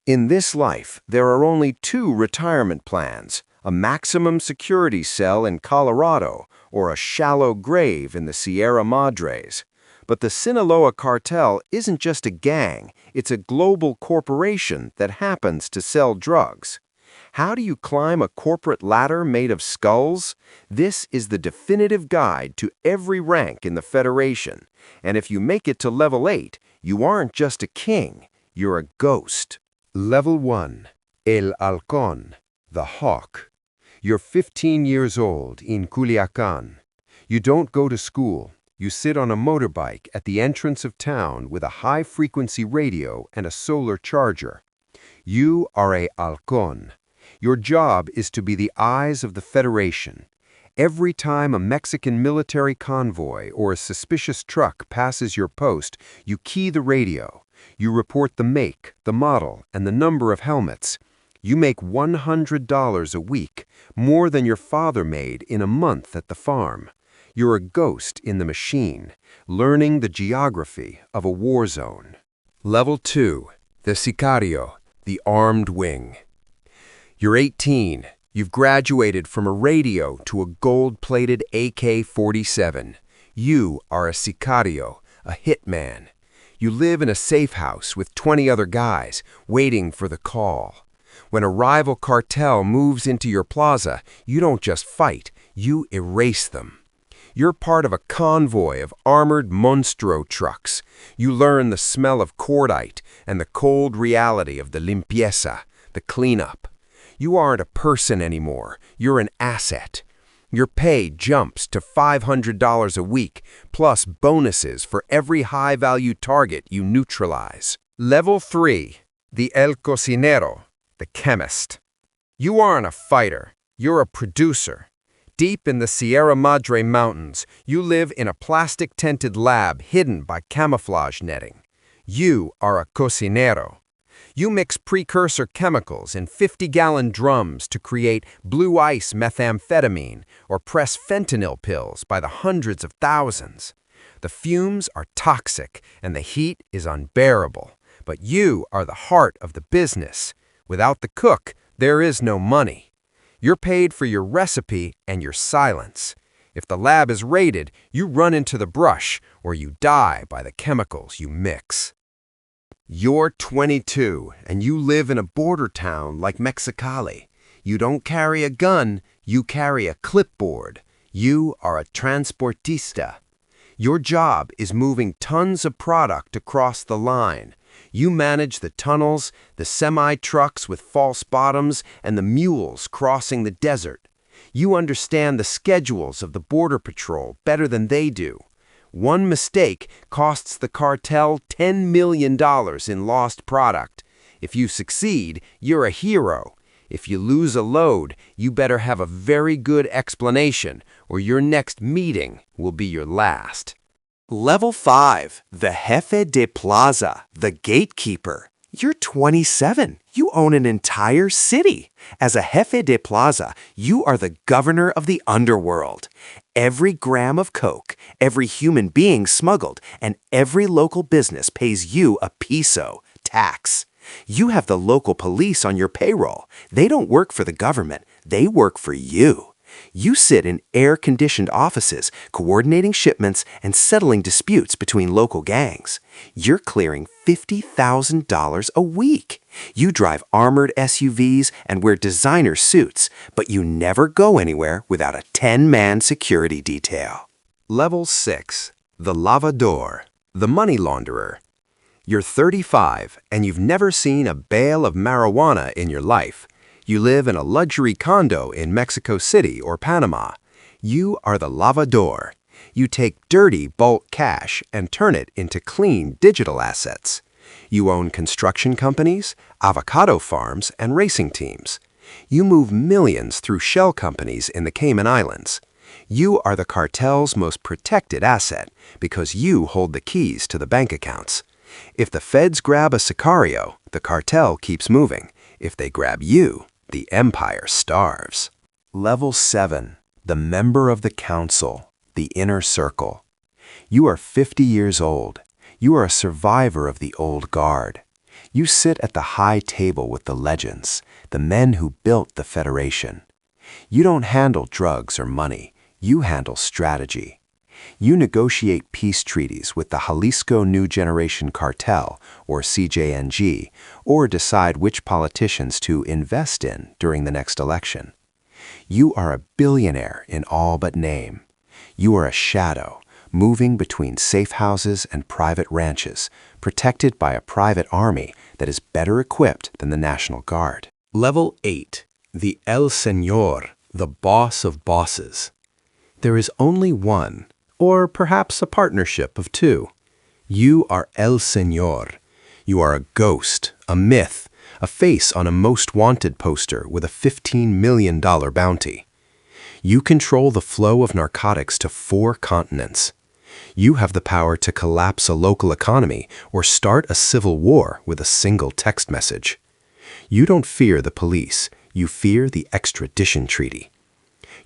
In this life, there are only two retirement plans, a maximum security cell in Colorado or a shallow grave in the Sierra Madres. But the Sinaloa Cartel isn't just a gang, it's a global corporation that happens to sell drugs. How do you climb a corporate ladder made of skulls? This is the definitive guide to every rank in the Federation. And if you make it to level 8, you aren't just a king, you're a ghost. Level 1. El Halcón, the Hawk. You're 15 years old in Culiacán. You don't go to school. You sit on a motorbike at the entrance of town with a high-frequency radio and a solar charger. You are a Halcón. Your job is to be the eyes of the Federation. Every time a Mexican military convoy or a suspicious truck passes your post, you key the radio. You report the make, the model, and the number of helmets. You make $100 a week, more than your father made in a month at the farm. You're a ghost in the machine, learning the geography of a war zone. Level 2. The Sicario, the armed wing. You're 18. You've graduated from a radio to a gold-plated AK-47. You are a Sicario, a hitman. You live in a safe house with 20 other guys, waiting for the call. When a rival cartel moves into your plaza, you don't just fight, you erase them. You're part of a convoy of armored monstro trucks. You learn the smell of cordite and the cold reality of the limpieza, the cleanup. You aren't a person anymore, you're an asset. Your pay jumps to $500 a week, plus bonuses for every high-value target you neutralize. Level 3. The El Cocinero, the chemist. You aren't a fighter, you're a producer. Deep in the Sierra Madre Mountains, you live in a plastic-tented lab hidden by camouflage netting. You are a cocinero. You mix precursor chemicals in 50-gallon drums to create blue ice methamphetamine or press fentanyl pills by the hundreds of thousands. The fumes are toxic and the heat is unbearable, but you are the heart of the business. Without the cook, there is no money. You're paid for your recipe and your silence. If the lab is raided, you run into the brush or you die by the chemicals you mix. You're 22 and you live in a border town like Mexicali. You don't carry a gun, you carry a clipboard. You are a transportista. Your job is moving tons of product across the line. You manage the tunnels, the semi-trucks with false bottoms, and the mules crossing the desert. You understand the schedules of the Border Patrol better than they do. One mistake costs the cartel $10 million in lost product. If you succeed, you're a hero. If you lose a load, you better have a very good explanation, or your next meeting will be your last. Level 5. The Jefe de Plaza, the gatekeeper. You're 27. You own an entire city. As a Jefe de Plaza, you are the governor of the Underworld. Every gram of coke, every human being smuggled, and every local business pays you a piso, tax. You have the local police on your payroll. They don't work for the government, they work for you. You sit in air-conditioned offices, coordinating shipments and settling disputes between local gangs. You're clearing $50,000 a week. You drive armored SUVs and wear designer suits, but you never go anywhere without a 10-man security detail. Level 6. The lavador, the money launderer. You're 35 and you've never seen a bale of marijuana in your life. You live in a luxury condo in Mexico City or Panama. You are the lavador. You take dirty bulk cash and turn it into clean digital assets. You own construction companies, avocado farms, and racing teams. You move millions through shell companies in the Cayman Islands. You are the cartel's most protected asset because you hold the keys to the bank accounts. If the feds grab a sicario, the cartel keeps moving. If they grab you, the empire starves. Level 7. The member of the council, the inner circle. You are 50 years old. You are a survivor of the old guard. You sit at the high table with the legends, the men who built the Federation. You don't handle drugs or money, you handle strategy. You negotiate peace treaties with the Jalisco New Generation Cartel, or CJNG, or decide which politicians to invest in during the next election. You are a billionaire in all but name. You are a shadow, moving between safe houses and private ranches, protected by a private army that is better equipped than the National Guard. Level 8. The El Señor, the boss of bosses. There is only one, or perhaps a partnership of two. You are El Señor. You are a ghost, a myth, a face on a most wanted poster with a $15 million bounty. You control the flow of narcotics to 4 continents. You have the power to collapse a local economy or start a civil war with a single text message. You don't fear the police, you fear the extradition treaty.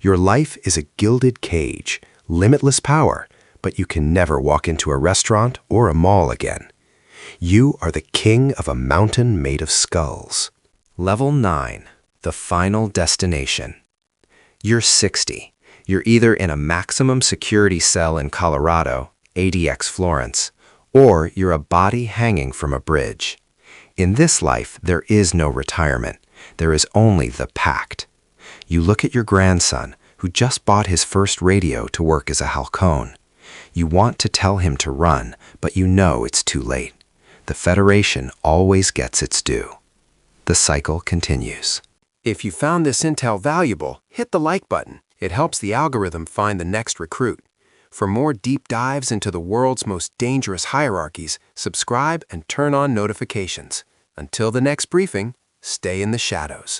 Your life is a gilded cage, limitless power, but you can never walk into a restaurant or a mall again. You are the king of a mountain made of skulls. Level 9. The final destination. You're 60. You're either in a maximum security cell in Colorado, ADX Florence, or you're a body hanging from a bridge. In this life, there is no retirement. There is only the pact. You look at your grandson, who just bought his first radio to work as a halcón. You want to tell him to run, but you know it's too late. The Federation always gets its due. The cycle continues. If you found this intel valuable, hit the like button. It helps the algorithm find the next recruit. For more deep dives into the world's most dangerous hierarchies, subscribe and turn on notifications. Until the next briefing, stay in the shadows.